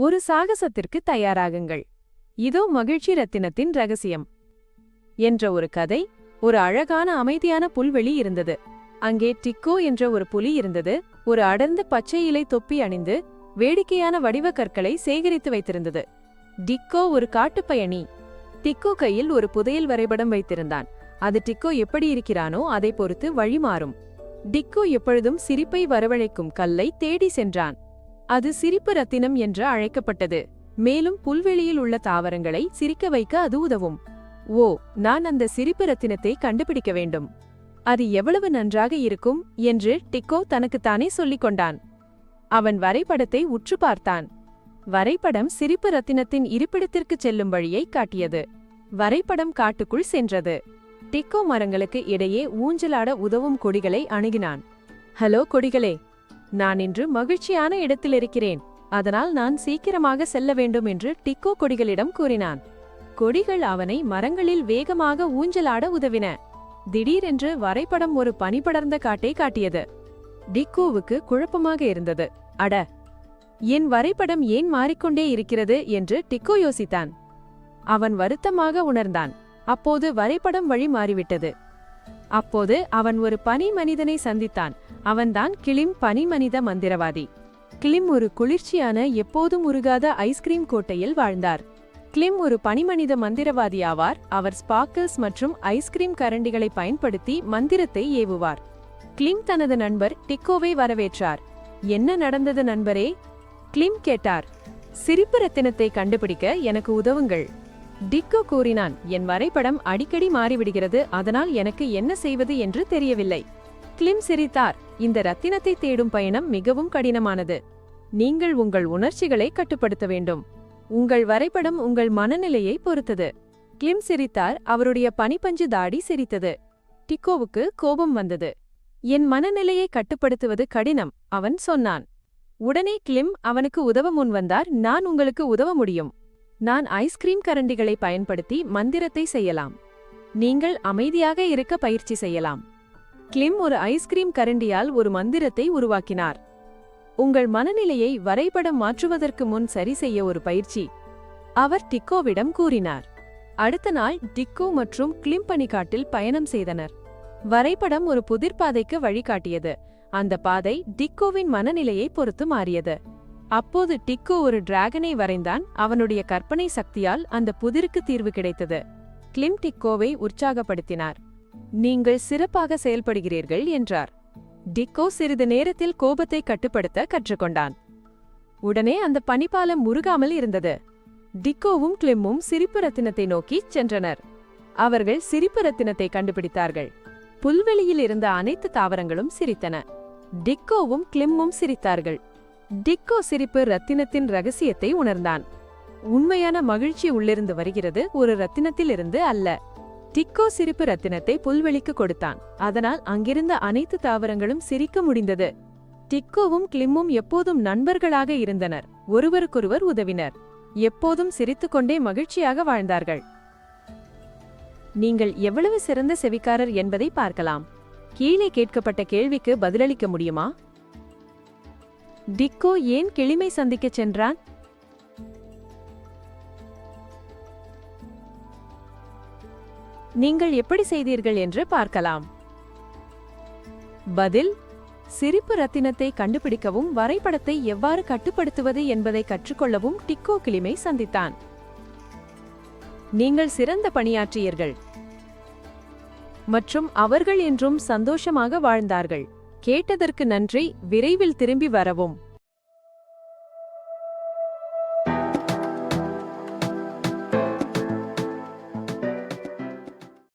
ஒரு சாகசத்திற்கு தயாராகுங்கள். இதோ மகிழ்ச்சி ரத்தினத்தின் ரகசியம் என்ற ஒரு கதை. ஒரு அழகான அமைதியான புல்வெளி இருந்தது. அங்கே டிக்கோ என்ற ஒரு புலி இருந்தது. ஒரு அடர்ந்த பச்சை இலை தொப்பி அணிந்து வேடிக்கையான வடிவ கற்களை சேகரித்து வைத்திருந்தது. டிக்கோ ஒரு காட்டுப்பயணி. டிக்கோ கையில் ஒரு புதையல் வரைபடம் வைத்திருந்தான். அது டிக்கோ எப்படி இருக்கிறானோ அதை பொறுத்து வழி மாறும். டிக்கோ எப்பொழுதும் சிரிப்பை வரவழைக்கும் கல்லை தேடி சென்றான். அது சிரிப்பு ரத்தினம் என்று அழைக்கப்பட்டது. மேலும் புல்வெளியில் உள்ள தாவரங்களை சிரிக்க வைக்க அது உதவும். ஓ, நான் அந்த சிரிப்பு ரத்தினத்தை கண்டுபிடிக்க வேண்டும். அது எவ்வளவு நன்றாக இருக்கும் என்று டிக்கோ தனக்குத்தானே சொல்லிக் கொண்டான். அவன் வரைபடத்தை உற்று பார்த்தான். வரைபடம் சிரிப்பு ரத்தினத்தின் இருப்பிடத்திற்கு செல்லும் வழியை காட்டியது. வரைபடம் காட்டுக்குள் சென்றது. டிக்கோ மரங்களுக்கு இடையே ஊஞ்சலாட உதவும் கொடிகளை அணுகினான். ஹலோ கொடிகளே, நான் இன்று மகிழ்ச்சியான இடத்தில் இருக்கிறேன். அதனால் நான் சீக்கிரமாக செல்ல வேண்டும் என்று டிக்கோ கொடிகளிடம் கூறினான். கொடிகள் அவனை மரங்களில் வேகமாக ஊஞ்சலாட உதவின. திடீரென்று வரைபடம் ஒரு பனிபடர்ந்த காட்டை காட்டியது. டிக்கோவுக்கு குழப்பமாக இருந்தது. அட, என் வரைபடம் ஏன் மாறிக்கொண்டே இருக்கிறது என்று டிக்கோ யோசித்தான். அவன் வருத்தமாக உணர்ந்தான். அப்போது வரைபடம் வழி மாறிவிட்டது. அப்போது அவன் ஒரு பனி மனிதனை சந்தித்தான். அவன்தான் கிளிம், பனிமனித மந்திரவாதி. கிளிம் ஒரு குளிர்ச்சியான, எப்போதும் உருகாத ஐஸ்கிரீம் கோட்டையில் வாழ்ந்தார். கிளிம் ஒரு பனிமனித மந்திரவாதி ஆவார். அவர் ஸ்பார்க்கிள்ஸ் மற்றும் ஐஸ்கிரீம் கரண்டிகளை பயன்படுத்தி மந்திரத்தை ஏவுவார். கிளிம் தனது நண்பர் டிக்கோவை வரவேற்றார். என்ன நடந்தது நண்பரே? கிளிம் கேட்டார். சிரிப்பு ரத்தினத்தை கண்டுபிடிக்க எனக்கு உதவுங்கள். டிக்கோ கூறினான். என் வரைபடம் அடிக்கடி மாறிவிடுகிறது. அதனால் எனக்கு என்ன செய்வது என்று தெரியவில்லை. கிளிம் சிரித்தார். இந்த ரத்தினத்தை தேடும் பயணம் மிகவும் கடினமானது. நீங்கள் உங்கள் உணர்ச்சிகளை கட்டுப்படுத்த வேண்டும். உங்கள் வரைபடம் உங்கள் மனநிலையை பொறுத்தது. கிளிம் சிரித்தார். அவருடைய பனிப்பஞ்சு தாடி சிரித்தது. டிக்கோவுக்கு கோபம் வந்தது. என் மனநிலையை கட்டுப்படுத்துவது கடினம், அவன் சொன்னான். உடனே கிளிம் அவனுக்கு உதவ முன்வந்தார். நான் உங்களுக்கு உதவ முடியும். நான் ஐஸ்கிரீம் கரண்டிகளை பயன்படுத்தி மந்திரத்தை செய்யலாம். நீங்கள் அமைதியாக இருக்க பயிற்சி செய்யலாம். கிளிம் ஒரு ஐஸ்கிரீம் கரண்டியால் ஒரு மந்திரத்தை உருவாக்கினார். உங்கள் மனநிலையை வரைபடம் மாற்றுவதற்கு முன் சரி செய்ய ஒரு பயிற்சி, அவர் டிக்கோவிடம் கூறினார். அடுத்த நாள் டிக்கோ மற்றும் கிளிம் பனிக்காட்டில் பயணம் செய்தனர். வரைபடம் ஒரு புதிர்பாதைக்கு வழிகாட்டியது. அந்த பாதை டிக்கோவின் மனநிலையை பொறுத்து மாறியது. அப்போது டிக்கோ ஒரு டிராகனை வரைந்தான். அவனுடைய கற்பனை சக்தியால் அந்த புதிருக்கு தீர்வு கிடைத்தது. கிளிம் டிக்கோவை உற்சாகப்படுத்தினார். நீங்கள் சிறப்பாக செயல்படுகிறீர்கள் என்றார். டிக்கோ சிறிது நேரத்தில் கோபத்தை கட்டுப்படுத்த கற்றுக்கொண்டான். உடனே அந்த பனிப்பாலம் முருகாமல் இருந்தது. டிக்கோவும் கிளிம்மும் சிரிப்பு ரத்தினத்தை நோக்கி சென்றனர். அவர்கள் சிரிப்பு ரத்தினத்தை கண்டுபிடித்தார்கள். புல்வெளியில் இருந்த அனைத்து தாவரங்களும் சிரித்தன. டிக்கோவும் கிளிம்மும் சிரித்தார்கள். டிக்கோ சிரிப்பு ரத்தினத்தின் ரகசியத்தை உணர்ந்தான். உண்மையான மகிழ்ச்சி உள்ளிருந்து வருகிறது, ஒரு ரத்தினத்திலிருந்து அல்ல. டிக்கோ சிரிப்பு ரத்தினத்தை புல்வெளிக்கு கொடுத்தான். அதனால் அங்கிருந்த அனைத்து தாவரங்களும் சிரிக்க முடிந்தது. டிக்கோவும் கிளிம்மும் எப்போதும் நண்பர்களாக இருந்தனர். ஒருவருக்கொருவர் உதவினர். எப்போதும் சிரித்துக்கொண்டே மகிழ்ச்சியாக வாழ்ந்தார்கள். நீங்கள் எவ்வளவு சிறந்த செவிக்காரர் என்பதை பார்க்கலாம். கீழே கேட்கப்பட்ட கேள்விக்கு பதிலளிக்க முடியுமா? டிக்கோ ஏன் கிளிமை சந்திக்கச் சென்றான்? நீங்கள் எப்படி செய்தீர்கள் என்று பார்க்கலாம். பதில்: சிரிப்பு ரத்தினத்தை கண்டுபிடிக்கவும் வரைபடத்தை எவ்வாறு கட்டுப்படுத்துவது என்பதை கற்றுக்கொள்ளவும் டிக்கோ கிளிமை சந்தித்தான். நீங்கள் சிறந்த பணியாற்றியர்கள் மற்றும் அவர்கள் என்றும் சந்தோஷமாக வாழ்ந்தார்கள். கேட்டதற்கு நன்றி. விரைவில் திரும்பி வரவும்.